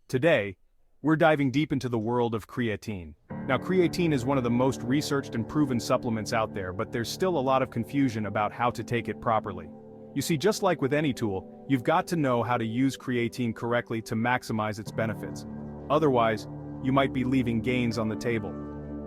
Today, we're diving deep into the world of creatine. Now, creatine is one of the most researched and proven supplements out there, but there's still a lot of confusion about how to take it properly. You see, just like with any tool, you've got to know how to use creatine correctly to maximize its benefits. Otherwise, you might be leaving gains on the table.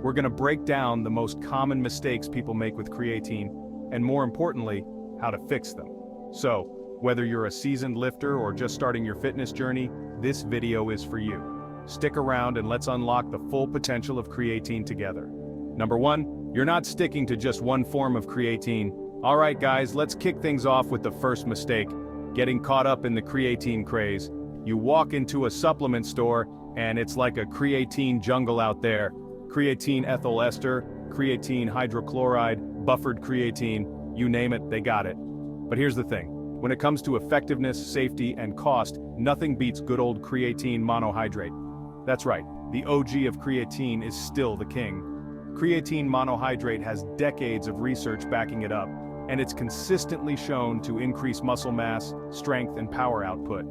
We're going to break down the most common mistakes people make with creatine, and more importantly, how to fix them. So, whether you're a seasoned lifter or just starting your fitness journey, this video is for you. Stick around and let's unlock the full potential of creatine together. Number 1, you're not sticking to just one form of creatine. Alright guys, let's kick things off with the first mistake, getting caught up in the creatine craze. You walk into a supplement store, and it's like a creatine jungle out there. Creatine ethyl ester, creatine hydrochloride, buffered creatine, you name it, they got it. But here's the thing. When it comes to effectiveness, safety, and cost, nothing beats good old creatine monohydrate. That's right, the OG of creatine is still the king. Creatine monohydrate has decades of research backing it up, and it's consistently shown to increase muscle mass, strength, and power output.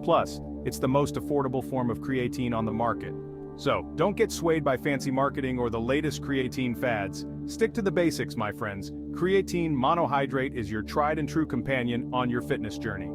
Plus, it's the most affordable form of creatine on the market. So, don't get swayed by fancy marketing or the latest creatine fads. Stick to the basics, my friends. Creatine monohydrate is your tried and true companion on your fitness journey.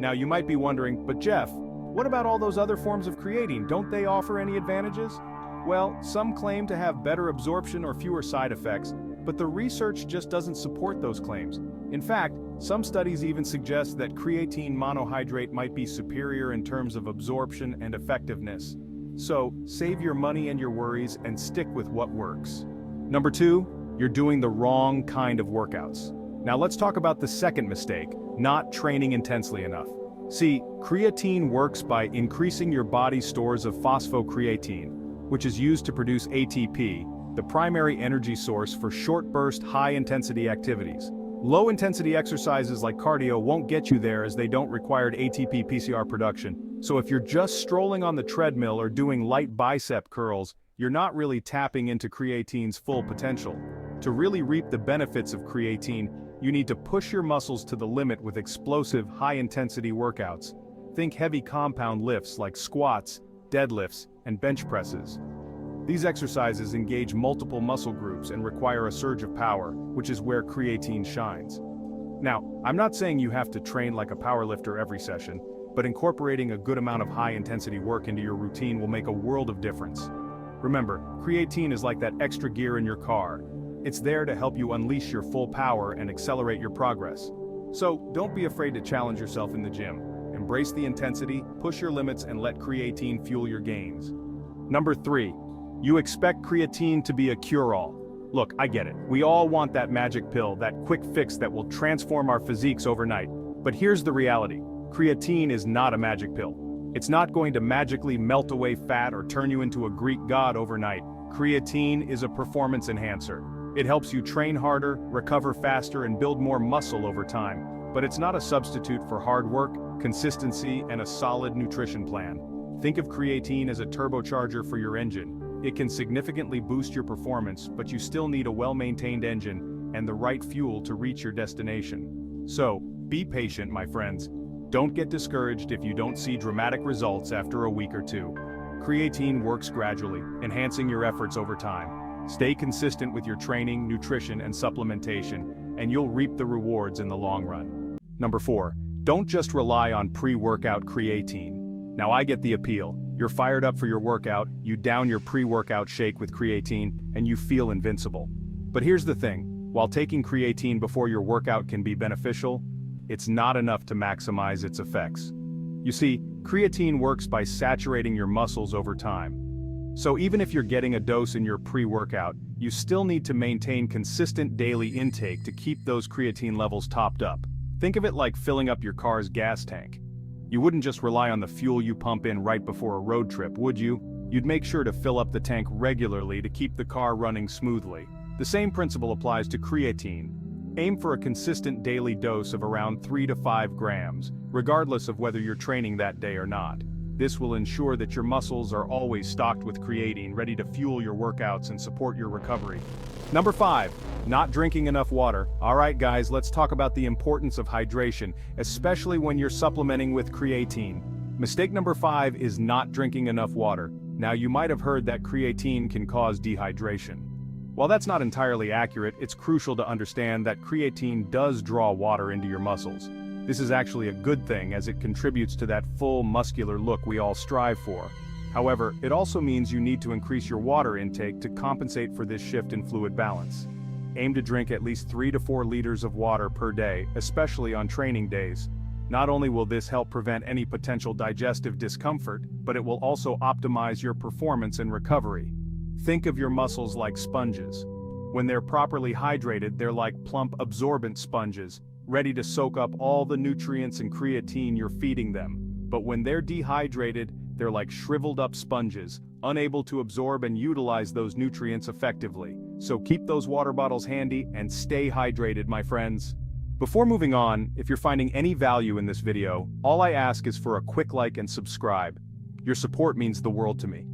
Now you might be wondering, but Jeff, what about all those other forms of creatine? Don't they offer any advantages? Well, some claim to have better absorption or fewer side effects, but the research just doesn't support those claims. In fact, some studies even suggest that creatine monohydrate might be superior in terms of absorption and effectiveness. So, save your money and your worries and stick with what works. Number 2, you're doing the wrong kind of workouts. Now let's talk about the second mistake, not training intensely enough. See, creatine works by increasing your body's stores of phosphocreatine, which is used to produce ATP, the primary energy source for short-burst, high-intensity activities. Low-intensity exercises like cardio won't get you there as they don't require ATP PCR production. So if you're just strolling on the treadmill or doing light bicep curls, you're not really tapping into creatine's full potential. To really reap the benefits of creatine, you need to push your muscles to the limit with explosive, high-intensity workouts. Think heavy compound lifts like squats, deadlifts, and bench presses. These exercises engage multiple muscle groups and require a surge of power, which is where creatine shines. Now, I'm not saying you have to train like a powerlifter every session, but incorporating a good amount of high-intensity work into your routine will make a world of difference. Remember, creatine is like that extra gear in your car. It's there to help you unleash your full power and accelerate your progress. So, don't be afraid to challenge yourself in the gym. Embrace the intensity, push your limits, and let creatine fuel your gains. Number 3, you expect creatine to be a cure-all. Look, I get it. We all want that magic pill, that quick fix that will transform our physiques overnight. But here's the reality. Creatine is not a magic pill. It's not going to magically melt away fat or turn you into a Greek god overnight. Creatine is a performance enhancer. It helps you train harder, recover faster, and build more muscle over time. But it's not a substitute for hard work, consistency, and a solid nutrition plan. Think of creatine as a turbocharger for your engine. It can significantly boost your performance, but you still need a well-maintained engine and the right fuel to reach your destination. So, be patient, my friends. Don't get discouraged if you don't see dramatic results after a week or two. Creatine works gradually, enhancing your efforts over time. Stay consistent with your training, nutrition, and supplementation, and you'll reap the rewards in the long run. Number 4, don't just rely on pre-workout creatine. Now I get the appeal. You're fired up for your workout, you down your pre-workout shake with creatine, and you feel invincible. But here's the thing, while taking creatine before your workout can be beneficial, it's not enough to maximize its effects. You see, creatine works by saturating your muscles over time. So even if you're getting a dose in your pre-workout, you still need to maintain consistent daily intake to keep those creatine levels topped up. Think of it like filling up your car's gas tank. You wouldn't just rely on the fuel you pump in right before a road trip, would you? You'd make sure to fill up the tank regularly to keep the car running smoothly. The same principle applies to creatine. Aim for a consistent daily dose of around 3 to 5 grams, regardless of whether you're training that day or not. This will ensure that your muscles are always stocked with creatine, ready to fuel your workouts and support your recovery. Number 5, not drinking enough water. Alright guys, let's talk about the importance of hydration, especially when you're supplementing with creatine. Mistake number 5 is not drinking enough water. Now you might have heard that creatine can cause dehydration. While that's not entirely accurate, it's crucial to understand that creatine does draw water into your muscles. This is actually a good thing as it contributes to that full muscular look we all strive for. However, it also means you need to increase your water intake to compensate for this shift in fluid balance. Aim to drink at least 3 to 4 liters of water per day, especially on training days. Not only will this help prevent any potential digestive discomfort, but it will also optimize your performance and recovery. Think of your muscles like sponges. When they're properly hydrated, they're like plump absorbent sponges, ready to soak up all the nutrients and creatine you're feeding them. But when they're dehydrated, they're like shriveled up sponges, unable to absorb and utilize those nutrients effectively. So keep those water bottles handy and stay hydrated, my friends. Before moving on, if you're finding any value in this video, all I ask is for a quick like and subscribe. Your support means the world to me.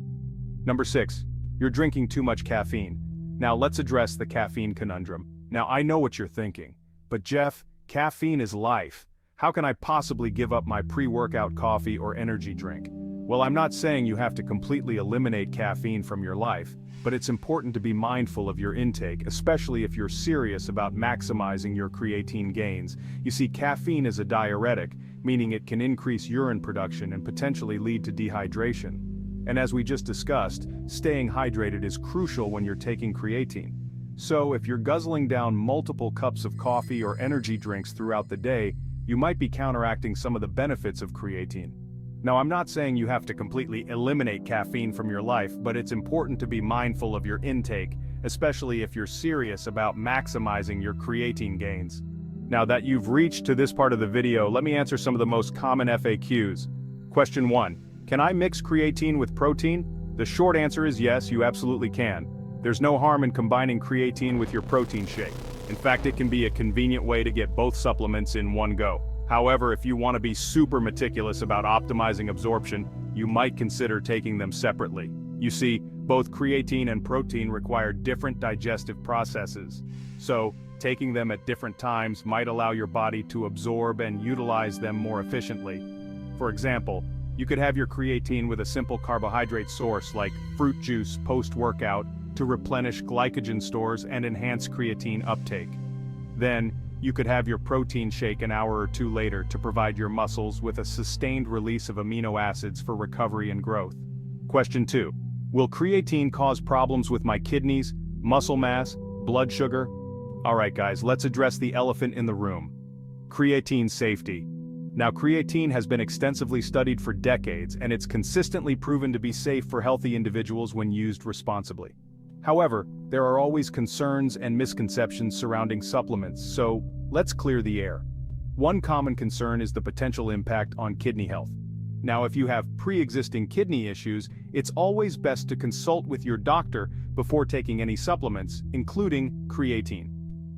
Number 6. You're drinking too much caffeine. Now let's address the caffeine conundrum. Now I know what you're thinking, but Jeff, caffeine is life. How can I possibly give up my pre-workout coffee or energy drink? Well, I'm not saying you have to completely eliminate caffeine from your life, but it's important to be mindful of your intake, especially if you're serious about maximizing your creatine gains. You see, caffeine is a diuretic, meaning it can increase urine production and potentially lead to dehydration. And as we just discussed, staying hydrated is crucial when you're taking creatine. So if you're guzzling down multiple cups of coffee or energy drinks throughout the day, you might be counteracting some of the benefits of creatine. Now, I'm not saying you have to completely eliminate caffeine from your life, but it's important to be mindful of your intake, especially if you're serious about maximizing your creatine gains. Now that you've reached to this part of the video, let me answer some of the most common FAQs. Question 1. Can I mix creatine with protein? The short answer is yes, you absolutely can. There's no harm in combining creatine with your protein shake. In fact, it can be a convenient way to get both supplements in one go. However, if you want to be super meticulous about optimizing absorption, you might consider taking them separately. You see, both creatine and protein require different digestive processes. So, taking them at different times might allow your body to absorb and utilize them more efficiently. For example, you could have your creatine with a simple carbohydrate source like fruit juice post-workout to replenish glycogen stores and enhance creatine uptake. Then, you could have your protein shake an hour or 2 later to provide your muscles with a sustained release of amino acids for recovery and growth. Question 2. Will creatine cause problems with my kidneys, muscle mass, blood sugar? Alright guys, let's address the elephant in the room. Creatine safety. Now, creatine has been extensively studied for decades, and it's consistently proven to be safe for healthy individuals when used responsibly. However, there are always concerns and misconceptions surrounding supplements, so let's clear the air. One common concern is the potential impact on kidney health. Now, if you have pre-existing kidney issues, it's always best to consult with your doctor before taking any supplements, including creatine.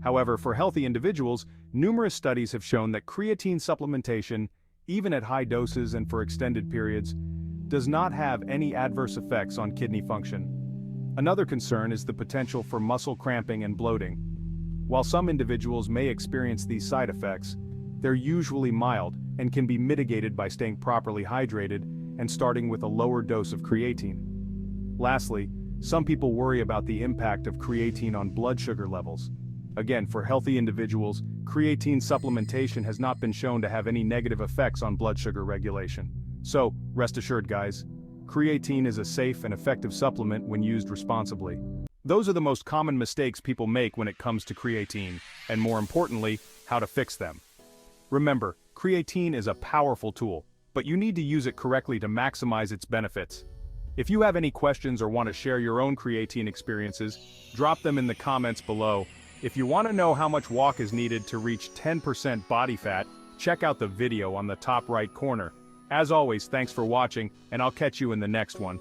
However, for healthy individuals, numerous studies have shown that creatine supplementation, even at high doses and for extended periods, does not have any adverse effects on kidney function. Another concern is the potential for muscle cramping and bloating. While some individuals may experience these side effects, they're usually mild and can be mitigated by staying properly hydrated and starting with a lower dose of creatine. Lastly, some people worry about the impact of creatine on blood sugar levels. Again, for healthy individuals, creatine supplementation has not been shown to have any negative effects on blood sugar regulation. So, rest assured guys, creatine is a safe and effective supplement when used responsibly. Those are the most common mistakes people make when it comes to creatine, and more importantly, how to fix them. Remember, creatine is a powerful tool, but you need to use it correctly to maximize its benefits. If you have any questions or want to share your own creatine experiences, drop them in the comments below. If you want to know how much walk is needed to reach 10% body fat, check out the video on the top right corner. As always, thanks for watching, and I'll catch you in the next one.